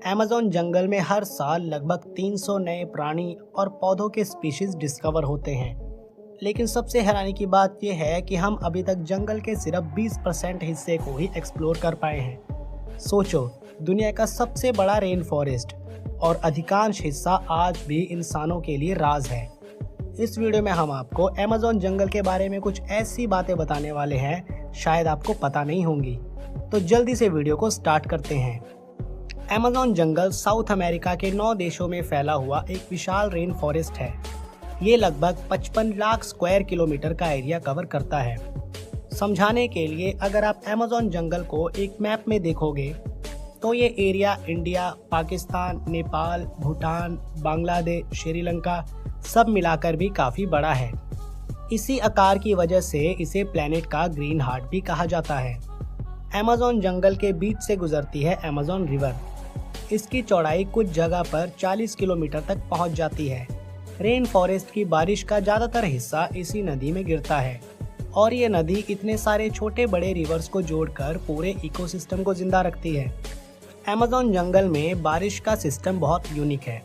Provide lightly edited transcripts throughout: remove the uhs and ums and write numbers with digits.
Amazon जंगल में हर साल लगभग 300 नए प्राणी और पौधों के स्पीशीज डिस्कवर होते हैं। लेकिन सबसे हैरानी की बात यह है कि हम अभी तक जंगल के सिर्फ 20% हिस्से को ही एक्सप्लोर कर पाए हैं। सोचो, दुनिया का सबसे बड़ा रेन फॉरेस्ट और अधिकांश हिस्सा आज भी इंसानों के लिए राज है। इस वीडियो में हम आपको अमेज़न जंगल के बारे में कुछ ऐसी बातें बताने वाले हैं शायद आपको पता नहीं होंगी। तो जल्दी से वीडियो को स्टार्ट करते हैं। अमेज़न जंगल साउथ अमेरिका के 9 देशों में फैला हुआ एक विशाल रेन फॉरेस्ट है। ये लगभग 55 लाख स्क्वायर किलोमीटर का एरिया कवर करता है। समझाने के लिए अगर आप अमेज़न जंगल को एक मैप में देखोगे तो ये एरिया इंडिया, पाकिस्तान, नेपाल, भूटान, बांग्लादेश, श्रीलंका सब मिलाकर भी काफ़ी बड़ा है। इसी आकार की वजह से इसे प्लेनेट का ग्रीन हार्ट भी कहा जाता है। अमेज़न जंगल के बीच से गुजरती है अमेज़न रिवर। इसकी चौड़ाई कुछ जगह पर 40 किलोमीटर तक पहुंच जाती है। रेन फॉरेस्ट की बारिश का ज़्यादातर हिस्सा इसी नदी में गिरता है और ये नदी इतने सारे छोटे बड़े रिवर्स को जोड़कर पूरे इकोसिस्टम को जिंदा रखती है। अमेज़न जंगल में बारिश का सिस्टम बहुत यूनिक है।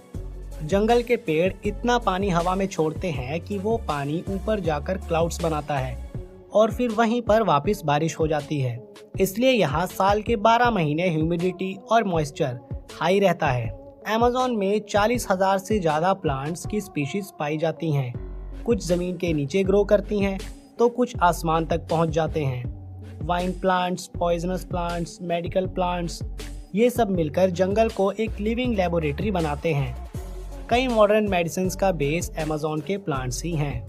जंगल के पेड़ इतना पानी हवा में छोड़ते हैं कि वो पानी ऊपर जाकर क्लाउड्स बनाता है और फिर वहीं पर वापस बारिश हो जाती है। इसलिए यहाँ साल के 12 महीने ह्यूमिडिटी और मॉइस्चर हाई रहता है। अमेज़न में 40,000 से ज़्यादा प्लांट्स की स्पीशीज पाई जाती हैं। कुछ ज़मीन के नीचे ग्रो करती हैं तो कुछ आसमान तक पहुँच जाते हैं। Wine plants, poisonous plants, medical plants, ये सब मिलकर जंगल को एक लिविंग लेबोरेटरी बनाते हैं। कई मॉडर्न मेडिसिन का बेस अमेज़न के प्लांट्स ही हैं।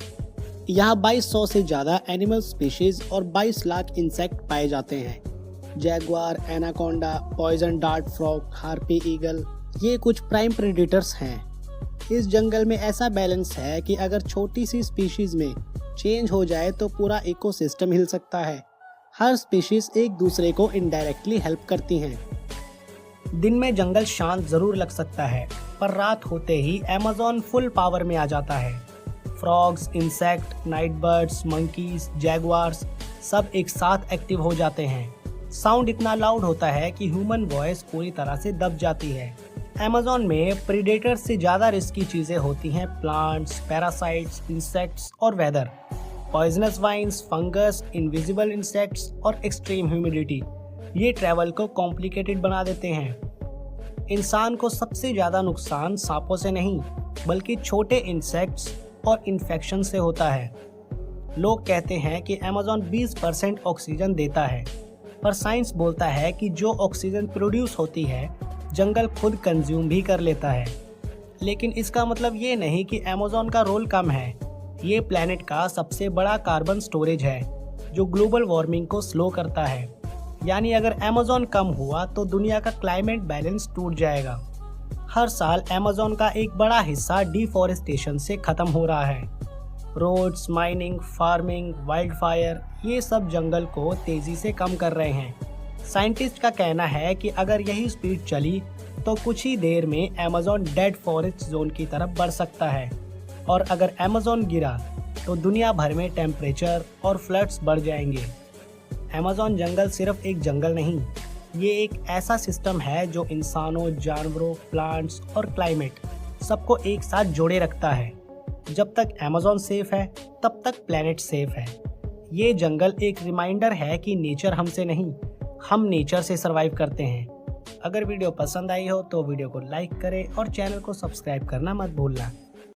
यहाँ 2200 से ज़्यादा एनिमल स्पीशीज और 22 लाख इंसेक्ट पाए जाते हैं। Jaguar, anaconda, poison dart frog, harpy eagle, ये कुछ प्राइम प्रेडेटर्स हैं। इस जंगल में ऐसा बैलेंस है कि अगर छोटी सी स्पीशीज में चेंज हो जाए तो पूरा इकोसिस्टम हिल सकता है। हर स्पीशीज एक दूसरे को इनडायरेक्टली हेल्प करती हैं। दिन में जंगल शांत जरूर लग सकता है, पर रात होते ही अमेज़न फुल पावर में आ जाता है। Frogs, insect, night birds, monkeys, Jaguars सब एक साथ एक्टिव हो जाते हैं। साउंड इतना लाउड होता है कि ह्यूमन वॉइस पूरी तरह से दब जाती है। अमेज़न में प्रीडेटर से ज़्यादा रिस्की चीज़ें होती हैं प्लांट्स, पैरासाइट्स, इंसेक्ट्स और weather. Poisonous vines, fungus, invisible insects और एक्सट्रीम ह्यूमिडिटी ये ट्रैवल को कॉम्प्लिकेटेड बना देते हैं। इंसान को सबसे ज़्यादा नुकसान सांपों से नहीं बल्कि छोटे इंसेक्ट्स और इन्फेक्शन से होता है। लोग कहते हैं कि अमेज़न 20% ऑक्सीजन देता है, पर साइंस बोलता है कि जो ऑक्सीजन प्रोड्यूस होती है जंगल खुद कंज्यूम भी कर लेता है। लेकिन इसका मतलब ये नहीं कि अमेज़न का रोल कम है। ये प्लेनेट का सबसे बड़ा कार्बन स्टोरेज है जो ग्लोबल वार्मिंग को स्लो करता है। यानी अगर अमेज़न कम हुआ तो दुनिया का क्लाइमेट बैलेंस टूट जाएगा। हर साल अमेज़न का एक बड़ा हिस्सा डिफॉरेस्टेशन से खत्म हो रहा है। Roads, mining, farming, wildfire, ये सब जंगल को तेजी से कम कर रहे हैं। साइंटिस्ट का कहना है कि अगर यही स्पीड चली तो कुछ ही देर में अमेज़न डेड फॉरेस्ट जोन की तरफ बढ़ सकता है। और अगर अमेज़न गिरा तो दुनिया भर में टेम्परेचर और फ्लड्स बढ़ जाएंगे। अमेज़न जंगल सिर्फ एक जंगल नहीं, ये एक ऐसा सिस्टम है जो इंसानों, जानवरों, प्लांट्स और क्लाइमेट सबको एक साथ जोड़े रखता है। जब तक अमेज़न सेफ है तब तक प्लेनेट सेफ है। ये जंगल एक रिमाइंडर है कि नेचर हमसे नहीं, हम नेचर से सर्वाइव करते हैं। अगर वीडियो पसंद आई हो तो वीडियो को लाइक करें और चैनल को सब्सक्राइब करना मत भूलना।